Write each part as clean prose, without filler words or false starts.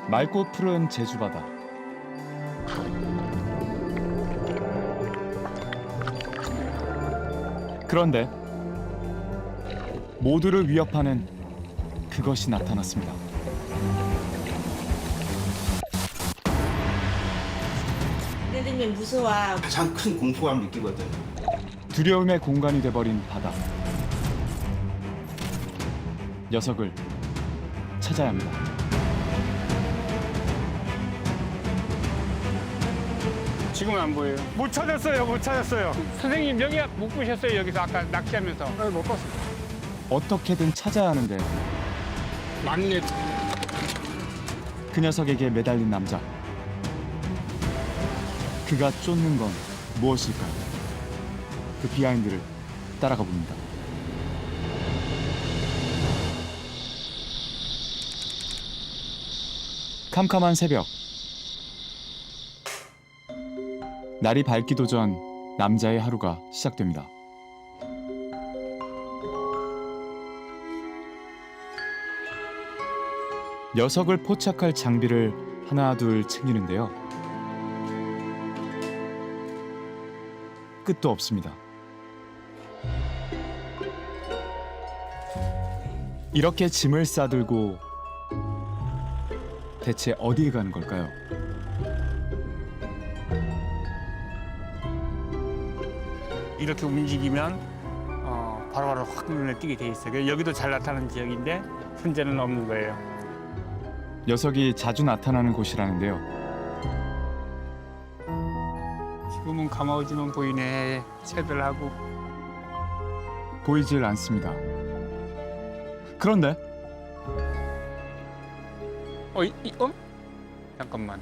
맑고 푸른 제주바다. 그런데 모두를 위협하는 그것이 나타났습니다. 내리면 무서워. 가장 큰 공포감을 느끼거든. 두려움의 공간이 돼버린 바다. 녀석을 찾아야 합니다. 지금은 안 보여요. 못 찾았어요, 못 찾았어요. 선생님 여기 못 보셨어요, 여기서 아까 낚시하면서. 네, 못 봤어요. 어떻게든 찾아야 하는데 맞네. 그 녀석에게 매달린 남자. 그가 쫓는 건 무엇일까요? 그 비하인드를 따라가 봅니다. 캄캄한 새벽. 날이 밝기도 전 남자의 하루가 시작됩니다. 녀석을 포착할 장비를 하나 둘 챙기는데요. 끝도 없습니다. 이렇게 짐을 싸들고 대체 어디에 가는 걸까요? 이렇게 움직이면 바로바로 확 눈에 띄게 돼 있어요. 여기도 잘 나타나는 지역인데 현재는 없는 거예요. 녀석이 자주 나타나는 곳이라는데요. 지금은 가마오지만 보이네. 새들하고. 보이질 않습니다. 그런데 잠깐만.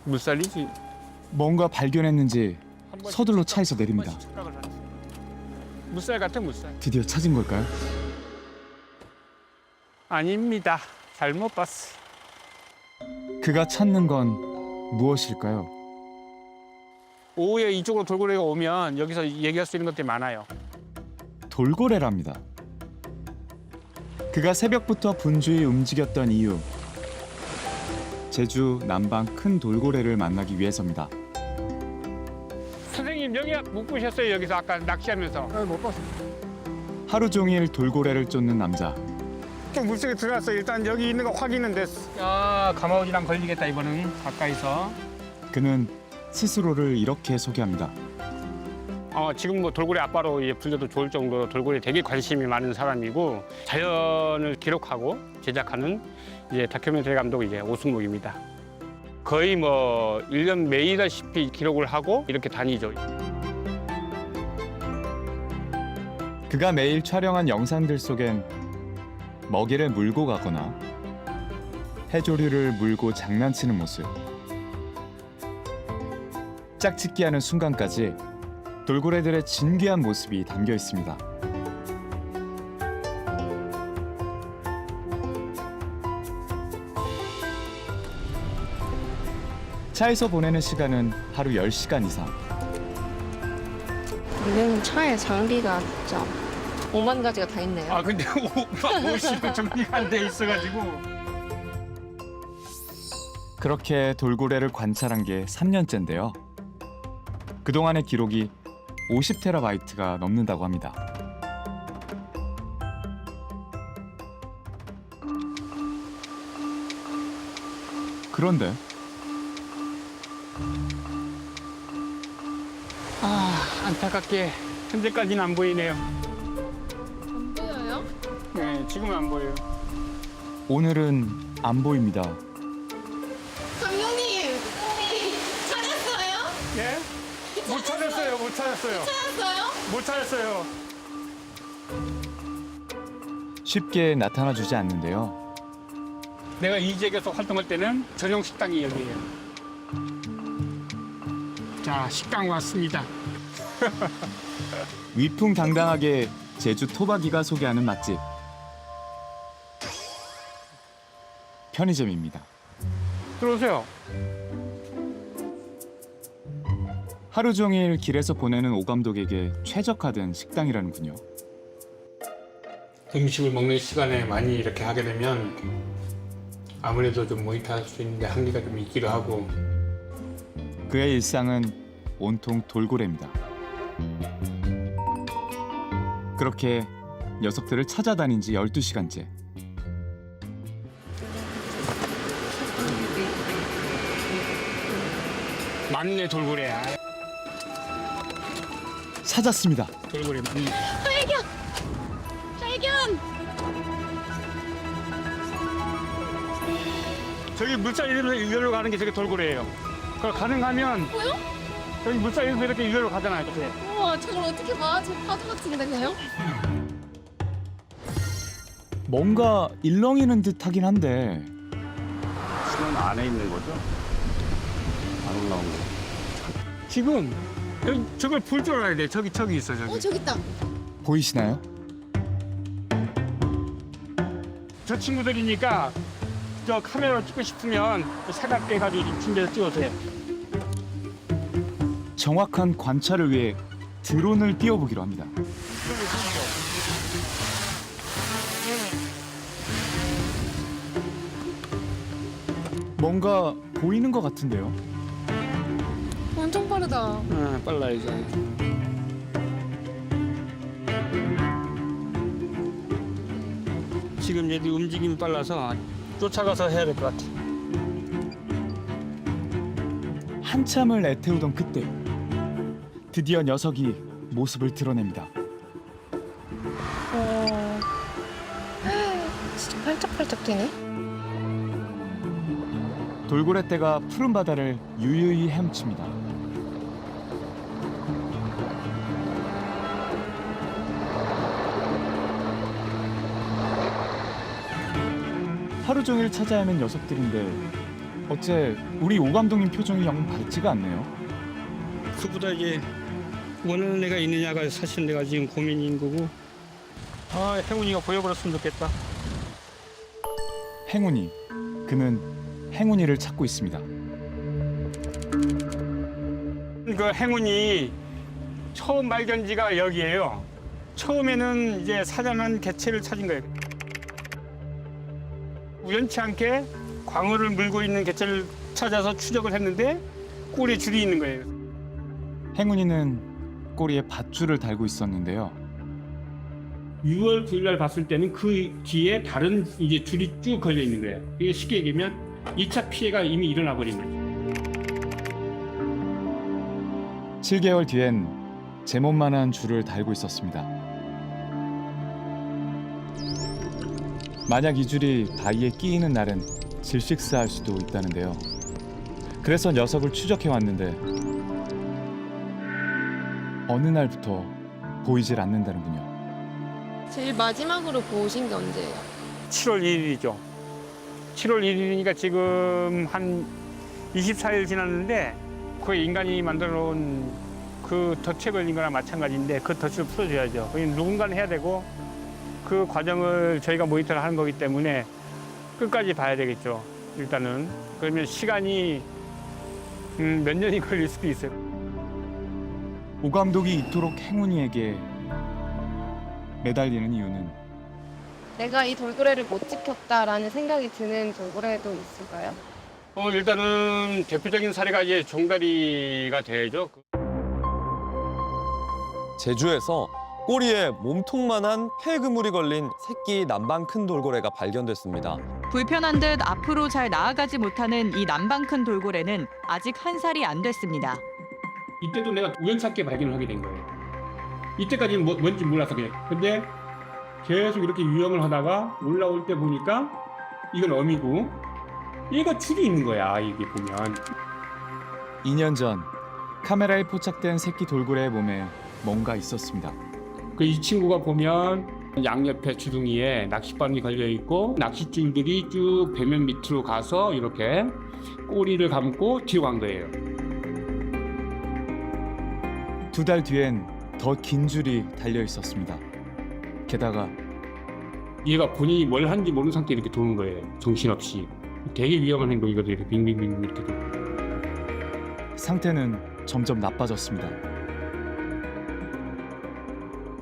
물살이지. 뭔가 발견했는지 서둘러 차에서 내립니다. 물살 같아, 물살. 드디어 찾은 걸까요? 아닙니다. 잘못 봤어. 그가 찾는 건 무엇일까요? 오후에 이쪽으로 돌고래가 오면 여기서 얘기할 수 있는 것들이 많아요. 돌고래랍니다. 그가 새벽부터 분주히 움직였던 이유. 제주 남방 큰 돌고래를 만나기 위해서입니다. 선생님 여기 못 보셨어요, 여기서 아까 낚시하면서. 못 봤어요. 하루 종일 돌고래를 쫓는 남자. 좀 물속에 들어갔어. 일단 여기 있는 거 확인은 됐어. 아, 가마오지랑 걸리겠다 이번은 가까이서. 그는 스스로를 이렇게 소개합니다. 지금 뭐 돌고래 아빠로 불려도 좋을 정도로 돌고래 되게 관심이 많은 사람이고 자연을 기록하고 제작하는 이제 다큐멘터리 감독 이제 오승목입니다. 거의 뭐 1년 매일다시피 기록을 하고 이렇게 다니죠. 그가 매일 촬영한 영상들 속엔 먹이를 물고 가거나 해조류를 물고 장난치는 모습, 짝짓기 하는 순간까지 돌고래들의 진귀한 모습이 담겨 있습니다. 차에서 보내는 시간은 하루 10시간 이상. 우리는 차에 장비가 진짜 5만 가지가 다 있네요. 근데 옷이 정리가 안 돼 있어가지고. 그렇게 돌고래를 관찰한 게 3년째인데요. 그동안의 기록이 50테라바이트가 넘는다고 합니다. 그런데 안타깝게 현재까지는 안 보이네요. 안 보여요? 네, 지금은 안 보여요. 오늘은 안 보입니다. 감독님! 찾았어요? 예? 못 찾았어요, 못 찾았어요. 찾았어요? 못 찾았어요. 쉽게 나타나 주지 않는데요. 내가 이 지역에서 활동할 때는 전용 식당이 여기예요. 자, 식당 왔습니다. 위풍당당하게 제주 토박이가 소개하는 맛집. 편의점입니다. 들어오세요. 하루 종일 길에서 보내는 오 감독에게 최적화된 식당이라는군요. 음식을 먹는 시간에 많이 이렇게 하게 되면 아무래도 좀 모니터할 수 있는 데 한계가 좀 있기도 하고. 그의 일상은 온통 돌고래입니다. 그렇게 녀석들을 찾아다닌 지 12시간째. 맞네, 돌고래야. 찾았습니다. 돌고래 맞네. 발견! 저기 물살 일렬로 가는 게 저게 돌고래예요. 그걸 가능하면 뭐요? 저기 물살 이렇게 일렬로 가잖아요. 이렇게. 우와, 저걸 어떻게 봐? 저 파도 같은 게 생겨요? 뭔가 일렁이는 듯하긴 한데 수면 안에 있는 거죠? 안 올라온 거. 지금 여기 저걸 볼 줄 알아야 돼. 저기 있어 저기. 저기 있다. 보이시나요? 저 친구들이니까 저 카메라로 찍고 싶으면 사각대 가지고 침대에서 찍어서요. 정확한 관찰을 위해 드론을 띄워보기로 합니다. 뭔가 보이는 것 같은데요. 엄청 빠르다. 빨라 이제. 지금 얘들 움직임이 빨라서 쫓아가서 해야 될 것 같아. 한참을 애태우던 그때 드디어 녀석이 모습을 드러냅니다. 진짜 팔짝팔짝 뛰네. 돌고래 떼가 푸른 바다를 유유히 헤엄칩니다. 하루 종일 찾아야 하는 녀석들인데 어째 우리 오 감독님 표정이 영 밝지가 않네요. 그보다 이제 원하는 애가 있느냐가 사실 내가 지금 고민인 거고. 아, 행운이가 보여버렸으면 좋겠다. 행운이, 그는 행운이를 찾고 있습니다. 그 행운이 처음 발견지가 여기예요. 처음에는 이제 사자만 개체를 찾은 거예요. 우연치 않게 광어를 물고 있는 개체를 찾아서 추적을 했는데 꼬리에 줄이 있는 거예요. 행운이는 꼬리에 밧줄을 달고 있었는데요. 6월 9일 날 봤을 때는 그 뒤에 다른 이제 줄이 쭉 걸려 있는 거예요. 이게 쉽게 얘기하면 2차 피해가 이미 일어나 버린 거예요. 7개월 뒤엔 제 몸만한 줄을 달고 있었습니다. 만약 이 줄이 바위에 끼이는 날은 질식사할 수도 있다는데요. 그래서 녀석을 추적해 왔는데 어느 날부터 보이질 않는다는군요. 제일 마지막으로 보신 게 언제예요? 7월 1일이죠. 7월 1일이니까 지금 한 24일 지났는데 그 인간이 만들어 놓은 그 덫에 걸린 거나 마찬가지인데 그 덫을 풀어줘야죠. 누군가는 해야 되고 그 과정을 저희가 모니터를 하는 거기 때문에 끝까지 봐야 되겠죠. 일단은. 그러면 시간이 몇 년이 걸릴 수도 있어요. 오 감독이 이토록 행운이에게 매달리는 이유는 내가 이 돌고래를 못 지켰다라는 생각이 드는 돌고래도 있을까요? 일단은 대표적인 사례가 이제 종다리가 돼야죠. 제주에서 꼬리에 몸통만한 폐 그물이 걸린 새끼 남방 큰 돌고래가 발견됐습니다. 불편한 듯 앞으로 잘 나아가지 못하는 이 남방 큰 돌고래는 아직 1살이 안 됐습니다. 이때도 내가 우연찮게 발견을 하게 된 거예요. 이때까지는 뭔지 몰라서 그냥. 근데 계속 이렇게 유영을 하다가 올라올 때 보니까 이건 어미고 얘가 줄이 있는 거야, 이게 보면. 2년 전 카메라에 포착된 새끼 돌고래의 몸에 뭔가 있었습니다. 이 친구가 보면 양옆에 주둥이에 낚싯바늘이 걸려 있고 낚싯줄들이 쭉 배면 밑으로 가서 이렇게 꼬리를 감고 뒤로 간 거예요. 2달 뒤엔 더 긴 줄이 달려 있었습니다. 게다가 얘가 본인이 뭘 하는지 모르는 상태에 이렇게 도는 거예요. 정신없이. 되게 위험한 행동이거든요. 이렇게 빙빙빙 이렇게 도는. 상태는 점점 나빠졌습니다.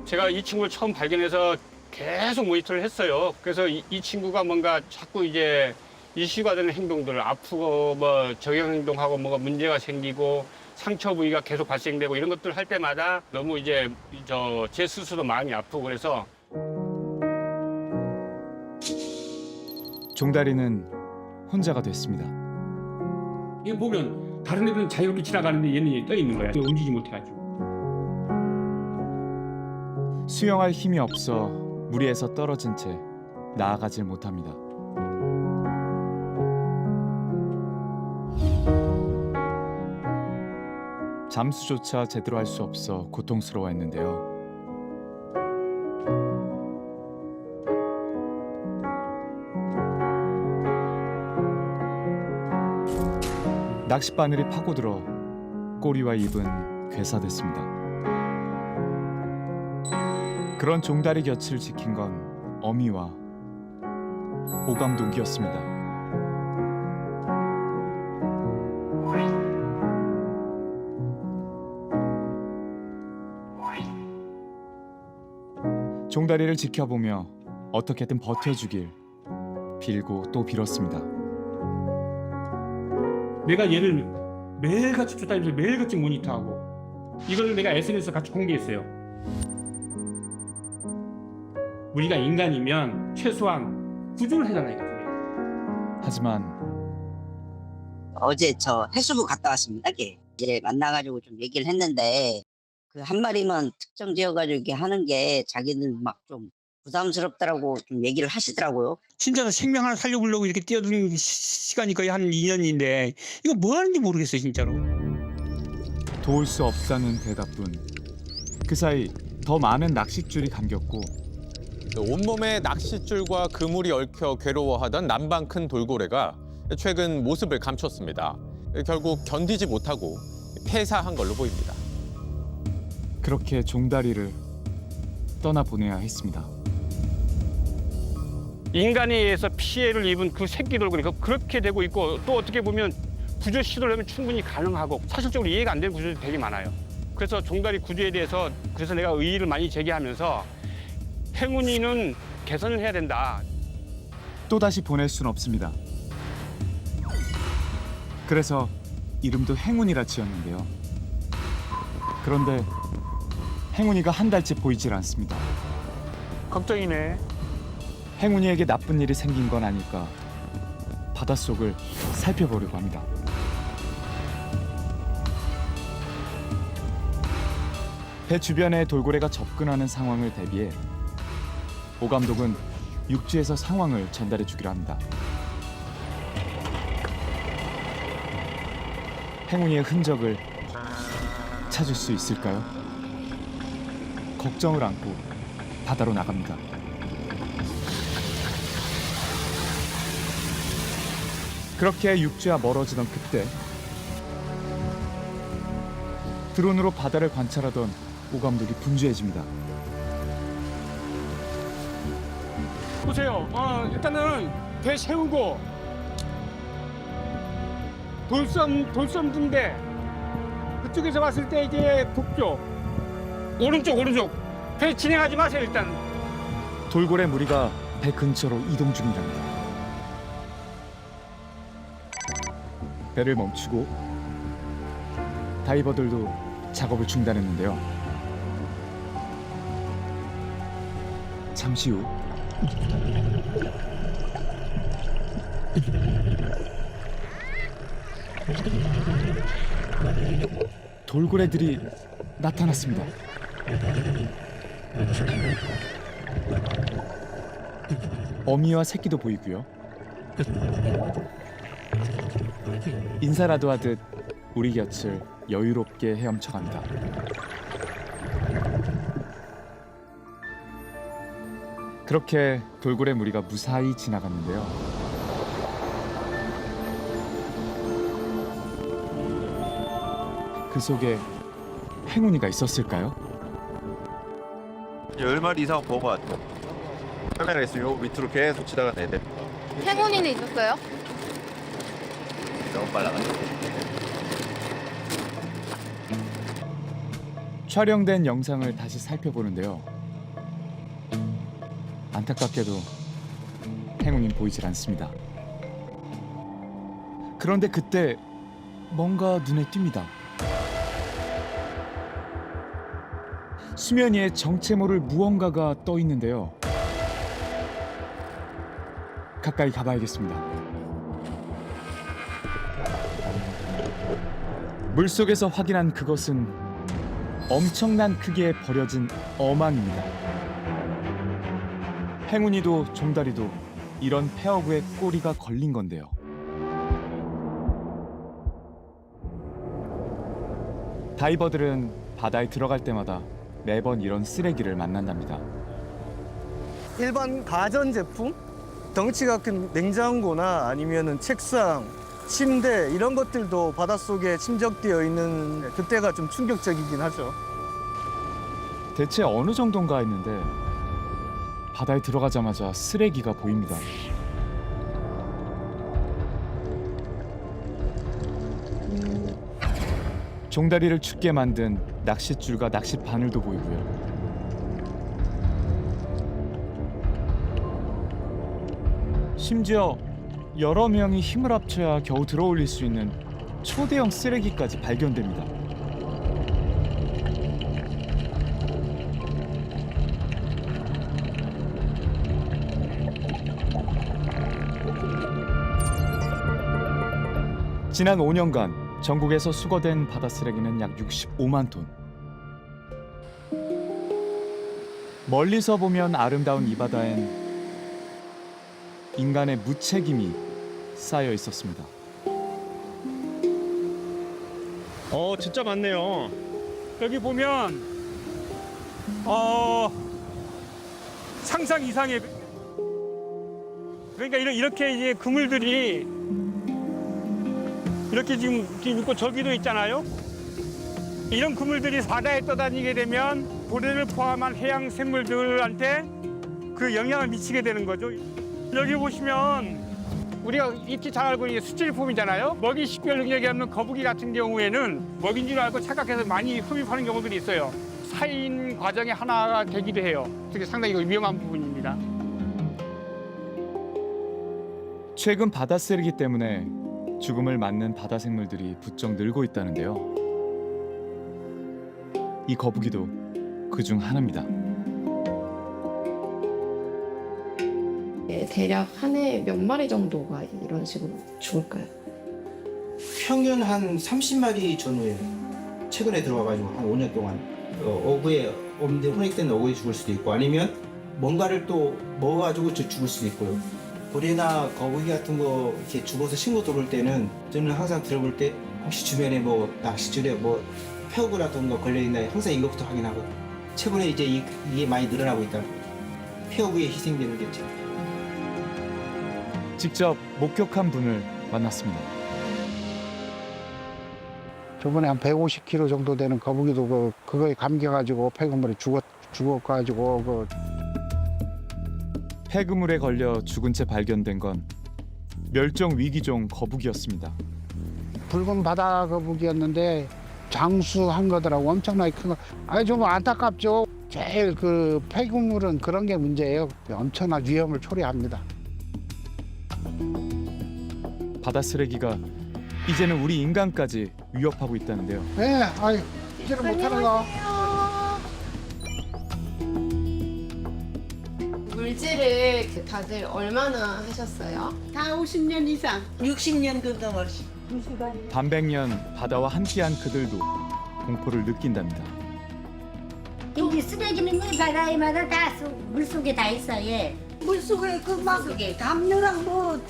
제가 이 친구를 처음 발견해서 계속 모니터를 했어요. 그래서 이 친구가 뭔가 자꾸 이제 이슈가 되는 행동들, 아프고 뭐 적용 행동하고 뭐가 문제가 생기고 상처 부위가 계속 발생되고 이런 것들 할 때마다 너무 이제 제 스스로 마음이 아프고 그래서 종다리는 혼자가 됐습니다. 이거 보면 다른 애들은 자유롭게 지나가는데 얘는 떠 있는 거야. 움직이지 못해가지고. 수영할 힘이 없어 무리에서 떨어진 채 나아가질 못합니다. 잠수조차 제대로 할 수 없어 고통스러워했는데요. 낚싯바늘이 파고들어 꼬리와 입은 괴사됐습니다. 그런 종다리 곁을 지킨 건 어미와 오감독이었습니다. 종다리를 지켜보며 어떻게든 버텨주길 빌고 또 빌었습니다. 내가 얘를 매일같이 쫓아다니면서 매일같이 모니터하고 이걸 내가 SNS에 같이 공개했어요. 우리가 인간이면 최소한 구조를 해달라 이거든요. 하지만 어제 저 해수부 갔다 왔습니다. 이제 만나가지고 좀 얘기를 했는데 그 한 마리만 특정 지어가지고 이렇게 하는 게 자기는 막 좀 부담스럽다라고 좀 얘기를 하시더라고요. 진짜 생명 하나 살려보려고 이렇게 뛰어드는 시간이 거의 한 2년인데 이거 뭐 하는지 모르겠어요 진짜로. 도울 수 없다는 대답뿐. 그 사이 더 많은 낚싯줄이 감겼고 온몸에 낚싯줄과 그물이 얽혀 괴로워하던 남방 큰 돌고래가 최근 모습을 감췄습니다. 결국 견디지 못하고 폐사한 걸로 보입니다. 그렇게 종다리를 떠나보내야 했습니다. 인간에 의해서 피해를 입은 그 새끼 돌고래가 그렇게 되고 있고 또 어떻게 보면 구조 시도를 하면 충분히 가능하고 사실적으로 이해가 안 되는 구조들이 되게 많아요. 그래서 종다리 구조에 대해서 그래서 내가 의의를 많이 제기하면서 행운이는 개선을 해야 된다. 또다시 보낼 순 없습니다. 그래서 이름도 행운이라 지었는데요. 그런데 행운이가 한 달째 보이질 않습니다. 걱정이네. 행운이에게 나쁜 일이 생긴 건 아닐까 바닷속을 살펴보려고 합니다. 배 주변에 돌고래가 접근하는 상황을 대비해 오 감독은 육지에서 상황을 전달해 주기로 합니다. 행운이의 흔적을 찾을 수 있을까요? 걱정을 안고 바다로 나갑니다. 그렇게 육지와 멀어지던 그때 드론으로 바다를 관찰하던 오 감독이 분주해집니다. 보세요. 일단은 배 세우고 돌섬인데 그쪽에서 봤을 때 이제 북쪽 오른쪽 배 진행하지 마세요 일단. 돌고래 무리가 배 근처로 이동 중이랍니다. 배를 멈추고 다이버들도 작업을 중단했는데요. 잠시 후 돌고래들이 나타났습니다. 어미와 새끼도 보이고요. 인사라도 하듯 우리 곁을 여유롭게 헤엄쳐갑니다. 그렇게 돌고래 무리가 무사히 지나갔는데요. 그 속에 행운이가 있었을까요? 10마리 이상 본 것 같아요. 카메라 있으면 요 밑으로 계속 지나가는 애들. 행운이는 있었어요? 너무 빨라가지고. 촬영된 영상을 다시 살펴보는데요. 안타깝게도 행운이는 보이질 않습니다. 그런데 그때 뭔가 눈에 띕니다. 수면 위에 정체 모를 무언가가 떠 있는데요. 가까이 가봐야겠습니다. 물속에서 확인한 그것은 엄청난 크기에 버려진 어망입니다. 행운이도 종다리도 이런 폐어구에 꼬리가 걸린 건데요. 다이버들은 바다에 들어갈 때마다 매번 이런 쓰레기를 만난답니다. 일반 가전제품, 덩치가 큰 냉장고나 아니면은 책상, 침대 이런 것들도 바닷속에 침적되어 있는 그때가 좀 충격적이긴 하죠. 대체 어느 정도인가 했는데 바다에 들어가자마자 쓰레기가 보입니다. 종다리를 춥게 만든 낚싯줄과 낚시 바늘도 보이고요. 심지어 여러 명이 힘을 합쳐야 겨우 들어올릴 수 있는 초대형 쓰레기까지 발견됩니다. 지난 5년간 전국에서 수거된 바다 쓰레기는 약 65만 톤. 멀리서 보면 아름다운 이 바다엔 인간의 무책임이 쌓여 있었습니다. 진짜 많네요. 여기 보면 상상 이상의 그러니까 이렇게 이제 그물들이 이렇게 지금 있고 저기도 있잖아요. 이런 그물들이 바다에 떠다니게 되면 고래를 포함한 해양 생물들한테 그 영향을 미치게 되는 거죠. 여기 보시면 우리가 익히 잘 알고 있는 수질품이잖아요. 먹이 식별 능력이 없는 거북이 같은 경우에는 먹인 줄 알고 착각해서 많이 흡입하는 경우들이 있어요. 사인 과정의 하나가 되기도 해요. 그게 상당히 위험한 부분입니다. 최근 바다 쓰레기 때문에 죽음을 맞는 바다 생물들이 부쩍 늘고 있다는데요. 이 거북이도 그중 하나입니다. 대략 한 해에 몇 마리 정도가 이런 식으로 죽을까요? 평균 한 30마리 전후에 최근에 들어와가지고 한 5년 동안 어구에 없는데 혼액된 어구에 죽을 수도 있고 아니면 뭔가를 또 먹어가지고 죽을 수도 있고요. 고래나 거북이 같은 거 이렇게 죽어서 신고 들어올 때는 저는 항상 들어볼 때 혹시 주변에 뭐 낚싯줄에 뭐 폐어구라든가 걸려있나 항상 이것부터 확인하거든요. 최근에 이제 이게 많이 늘어나고 있다. 폐어구에 희생되는 게 지금. 직접 목격한 분을 만났습니다. 저번에 한 150kg 정도 되는 거북이도 그거에 감겨가지고 폐그물에 죽어가지고 폐그물에 걸려 죽은 채 발견된 건 멸종 위기종 거북이였습니다. 붉은 바다 거북이였는데 장수한 거더라고. 엄청나게 큰 거. 아니 좀 안타깝죠. 제일 그 폐그물은 그런 게 문제예요. 엄청난 위험을 초래합니다. 바다 쓰레기가 이제는 우리 인간까지 위협하고 있다는데요. 네, 아이 이제는 못하는 거. 물질을 다들 얼마나 하셨어요? 다 50년 이상. 60년 그 넘었어. 반백년 바다와 함께한 그들도 공포를 느낀답니다. 여기 쓰레기는 바다에마다 다 물속에 다 있어. 예. 물속에 그막 담요랑 뭐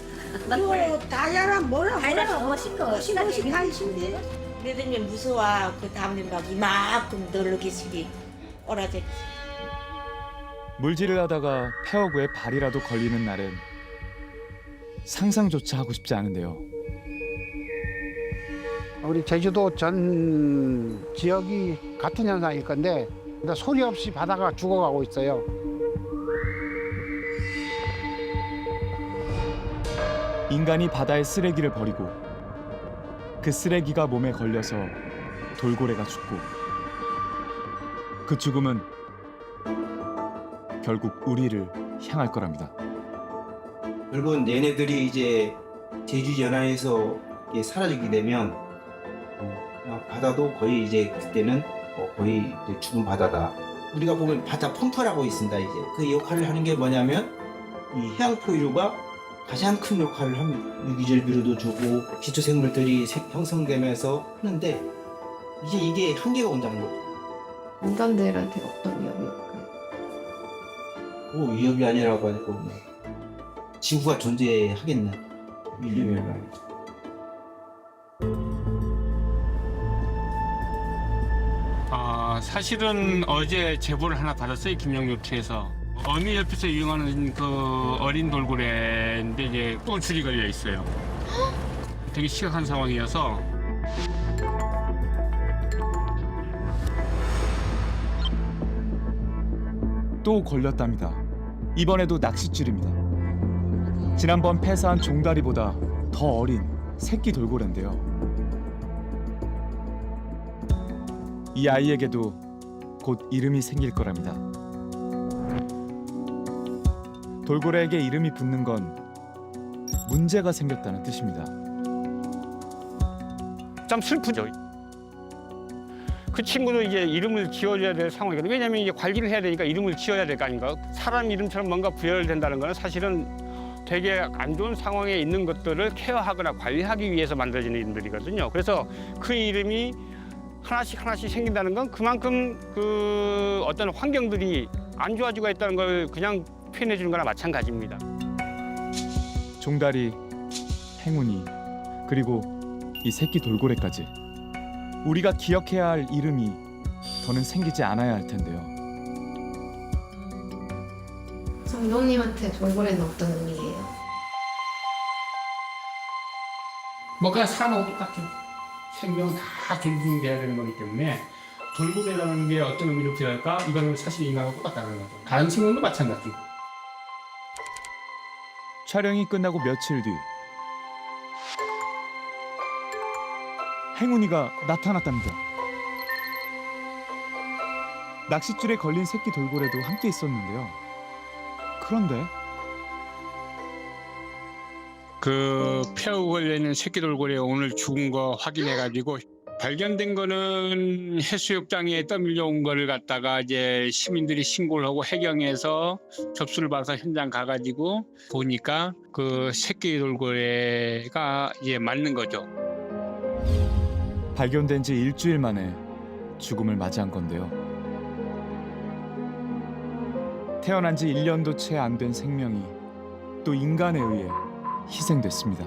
다이아랑 뭐라 멋있고 한신데. 내들면 무서워. 그 담요 막 이만큼 널르기식이 오라져. 물질을 하다가 폐어구에 발이라도 걸리는 날엔 상상조차 하고 싶지 않은데요. 우리 제주도 전 지역이 같은 현상일 건데 소리 없이 바다가 죽어가고 있어요. 인간이 바다에 쓰레기를 버리고 그 쓰레기가 몸에 걸려서 돌고래가 죽고 그 죽음은 결국 우리를 향할 거랍니다. 결국은 얘네들이 이제 제주 연안에서 이게 사라지게 되면 그냥 바다도 거의 이제 그때는 거의 이제 죽은 바다다. 우리가 보면 바다 펌프라고 있습니다. 이제 그 역할을 하는 게 뭐냐면 이 해양 포유류가 가장 큰 역할을 합니다. 유기질비료도 주고 기초생물들이 형성되면서 하는데 이제 이게 한계가 온다는 거죠. 인간들한테 어떤 위협이 올까요? 위협이 아니라고 하니까 뭐 지구가 존재하겠나 인류멸 말이죠. 사실은 어제 제보를 하나 받았어요. 김영요트에서 어미협에서 이용하는 그 어린 돌고래인데 이제 또 줄이 걸려 있어요. 되게 심각한 상황이어서 또 걸렸답니다. 이번에도 낚싯줄입니다. 지난번 폐사한 종다리보다 더 어린 새끼 돌고래인데요. 이 아이에게도 곧 이름이 생길 거랍니다. 돌고래에게 이름이 붙는 건 문제가 생겼다는 뜻입니다. 좀 슬프죠. 그 친구도 이제 이름을 지어줘야 될 상황이거든요. 왜냐하면 이제 관리를 해야 되니까 이름을 지어야 될 거 아닌가. 사람 이름처럼 뭔가 부여된다는 거는 사실은 되게 안 좋은 상황에 있는 것들을 케어하거나 관리하기 위해서 만들어지는 이름들이거든요. 그래서 그 이름이 하나씩 생긴다는 건 그만큼 그 어떤 환경들이 안 좋아지고 있다는 걸 그냥 표현해 주는 거나 마찬가지입니다. 종다리, 행운이, 그리고 이 새끼 돌고래까지 우리가 기억해야 할 이름이 더는 생기지 않아야 할 텐데요. 정동님한테 돌고래는 어떤 의미예요? 뭐 그냥 사람하고 똑같죠. 생명은 다 존중돼야 되는 거기 때문에 돌고래라는 게 어떤 의미를 부여할까? 이거는 사실 인간하고 똑같다는 거죠. 다른 생명도 마찬가지고. 촬영이 끝나고 며칠 뒤 행운이가 나타났답니다. 낚싯줄에 걸린 새끼 돌고래도 함께 있었는데요. 그런데 그 폐하고 걸려있는 새끼 돌고래 오늘 죽은 거 확인해가지고 발견된 거는 해수욕장에 떠밀려온 거를 갖다가 이제 시민들이 신고를 하고 해경에서 접수를 받아서 현장 가가지고 보니까 그 새끼 돌고래가 이제 맞는 거죠. 발견된 지 일주일 만에 죽음을 맞이한 건데요. 태어난 지 1년도 채 안 된 생명이 또 인간에 의해 희생됐습니다.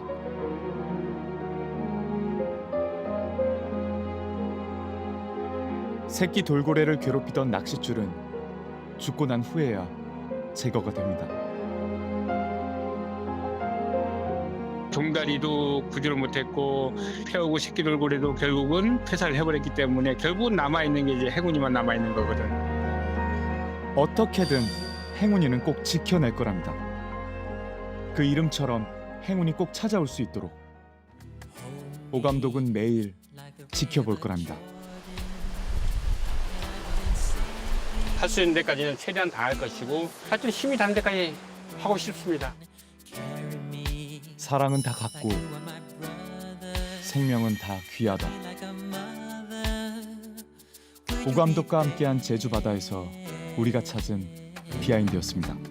새끼 돌고래를 괴롭히던 낚싯줄은 죽고 난 후에야 제거가 됩니다. 종다리도 구조를 못했고 폐하고 새끼 돌고래도 결국은 폐사를 해버렸기 때문에 결국은 남아있는 게 이제 행운이만 남아있는 거거든. 어떻게든 행운이는 꼭 지켜낼 거랍니다. 그 이름처럼 행운이 꼭 찾아올 수 있도록 오 감독은 매일 지켜볼 거랍니다. 할 수 있는 데까지는 최대한 다 할 것이고 하여튼 힘이 닿는 데까지 하고 싶습니다. 사랑은 다 같고 생명은 다 귀하다. 오 감독과 함께한 제주 바다에서 우리가 찾은 비하인드였습니다.